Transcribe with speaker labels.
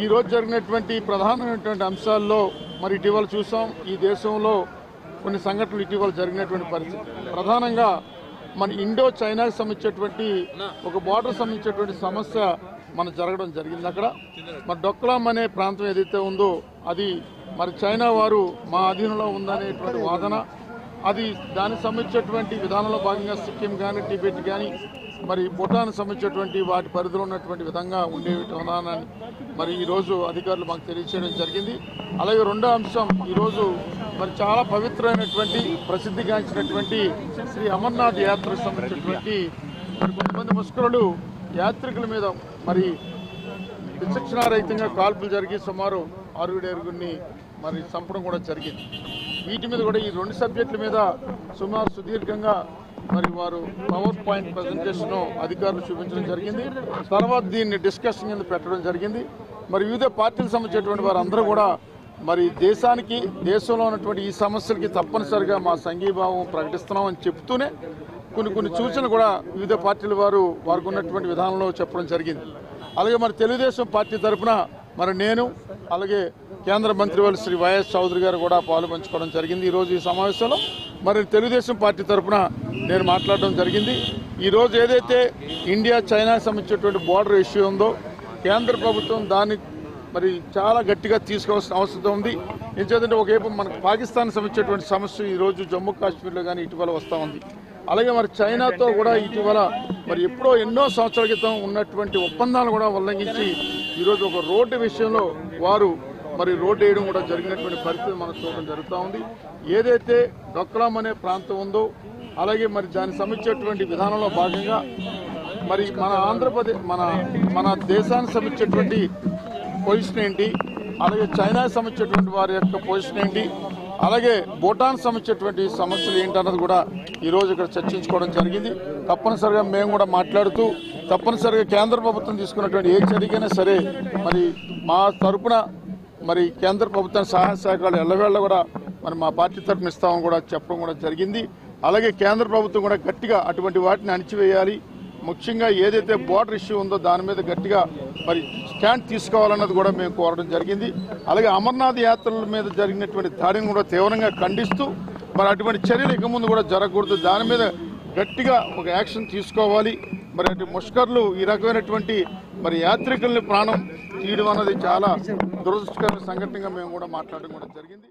Speaker 1: ఈ రోజు జరిగినటువంటి ప్రధానమైనటువంటి అంశాల్లో మరి ఇటీవల చూసాం ఈ దేశంలో కొన్ని సంఘటనలు ఇటీవల జరిగినటువంటి పరిస్థితి ప్రధానంగా మన ఇండో చైనాకి సంబంధించినటువంటి ఒక బోర్డర్ సంబంధించినటువంటి సమస్య మన జరగడం జరిగింది. అక్కడ మరి డొక్లాం అనే ప్రాంతం ఏదైతే ఉందో అది మరి చైనా వారు మా అధీనంలో ఉందనేటువంటి వాదన, అది దానికి సంబంధించినటువంటి విధానంలో భాగంగా సిక్కిం కానీ టిబెట్ కానీ మరి భూటాన్ సంబంధించినటువంటి వాటి పరిధిలో ఉన్నటువంటి విధంగా ఉండే విధానాన్ని మరి ఈరోజు అధికారులు మాకు తెలియజేయడం జరిగింది. అలాగే రెండో అంశం ఈరోజు మరి చాలా పవిత్రమైనటువంటి ప్రసిద్ధిగాంచినటువంటి శ్రీ అమర్నాథ్ యాత్రకు సంబంధించినటువంటి మరి కొంతమంది ముష్కరులు యాత్రికుల మీద మరి విచక్షణారహితంగా కాల్పులు జరిగి సుమారు 6-7 మరి చంపడం కూడా జరిగింది. వీటి మీద కూడా ఈ రెండు సబ్జెక్టుల మీద సుమారు సుదీర్ఘంగా మరి వారు పవర్ పాయింట్ ప్రజెంటేషన్ అధికారులు చూపించడం జరిగింది. తర్వాత దీన్ని డిస్కషన్ కింద పెట్టడం జరిగింది. మరి వివిధ పార్టీలకు సంబంధించినటువంటి వారందరూ కూడా మరి దేశానికి దేశంలో ఉన్నటువంటి ఈ సమస్యలకి తప్పనిసరిగా మా సంఘీభావం ప్రకటిస్తున్నామని చెప్తూనే కొన్ని సూచనలు కూడా వివిధ పార్టీల వారికి ఉన్నటువంటి విధానంలో చెప్పడం జరిగింది. అలాగే మరి తెలుగుదేశం పార్టీ తరఫున మరి నేను అలాగే కేంద్ర మంత్రివర్యులు శ్రీ వైఎస్ చౌదరి గారు కూడా పాలుపంచుకోవడం జరిగింది. ఈరోజు ఈ సమావేశంలో మరి తెలుగుదేశం పార్టీ తరఫున నేను మాట్లాడడం జరిగింది. ఈరోజు ఏదైతే ఇండియా చైనా సంబంధించినటువంటి బోర్డర్ ఇష్యూ ఉందో కేంద్ర ప్రభుత్వం దాన్ని మరి చాలా గట్టిగా తీసుకోవాల్సిన అవసరం ఉంది. ఎందుకంటే ఒకవైపు మనకు పాకిస్తాన్ సంబంధించినటువంటి సమస్య ఈరోజు జమ్మూ కాశ్మీర్లో కానీ ఇటీవల వస్తూ ఉంది. అలాగే మరి చైనాతో కూడా ఇటీవల మరి ఎప్పుడో ఎన్నో సంవత్సరాల క్రితం ఉన్నటువంటి ఒప్పందాలు కూడా ఉల్లంఘించి ఈరోజు ఒక రోడ్డు విషయంలో వారు మరి రోడ్డు వేయడం కూడా జరిగినటువంటి పరిస్థితి మనం చూడడం జరుగుతూ ఉంది. ఏదైతే డొక్లాం అనే ప్రాంతం ఉందో అలాగే మరి దానికి సంబంధించినటువంటి విధానంలో భాగంగా మరి మన ఆంధ్రప్రదేశ్ మన దేశానికి సంబంధించినటువంటి పొజిషన్ ఏంటి, అలాగే చైనాకి సంబంధించినటువంటి వారి యొక్క పొజిషన్ ఏంటి, అలాగే భూటాన్ సంబంధించినటువంటి సమస్యలు ఏంటన్నది కూడా ఈరోజు ఇక్కడ చర్చించుకోవడం జరిగింది. తప్పనిసరిగా మేము కూడా మాట్లాడుతూ తప్పనిసరిగా కేంద్ర ప్రభుత్వం తీసుకున్నటువంటి ఏ చర్యకైనా సరే మరి మా తరపున మరి కేంద్ర ప్రభుత్వం సహాయ సహకారాలు ఎల్లవేళ కూడా మరి మా పార్టీ తరఫున ఇస్తామని కూడా చెప్పడం కూడా జరిగింది. అలాగే కేంద్ర ప్రభుత్వం కూడా గట్టిగా అటువంటి వాటిని అణిచివేయాలి. ముఖ్యంగా ఏదైతే బోర్డర్ ఇష్యూ ఉందో దాని మీద గట్టిగా మరి స్టాండ్ తీసుకోవాలన్నది కూడా మేము కోరడం జరిగింది. అలాగే అమర్నాథ్ యాత్రల మీద జరిగినటువంటి దాడిని కూడా తీవ్రంగా ఖండిస్తూ మరి అటువంటి చర్యలు ఇక ముందు కూడా జరగకూడదు, దాని మీద గట్టిగా ఒక యాక్షన్ తీసుకోవాలి. మరి అటు ముష్కర్లు ఈ రకమైనటువంటి మరి యాత్రికుల్ని ప్రాణం తీయడం అన్నది చాలా దురదృష్టకరమైన సంఘటనగా మేము కూడా మాట్లాడడం కూడా జరిగింది.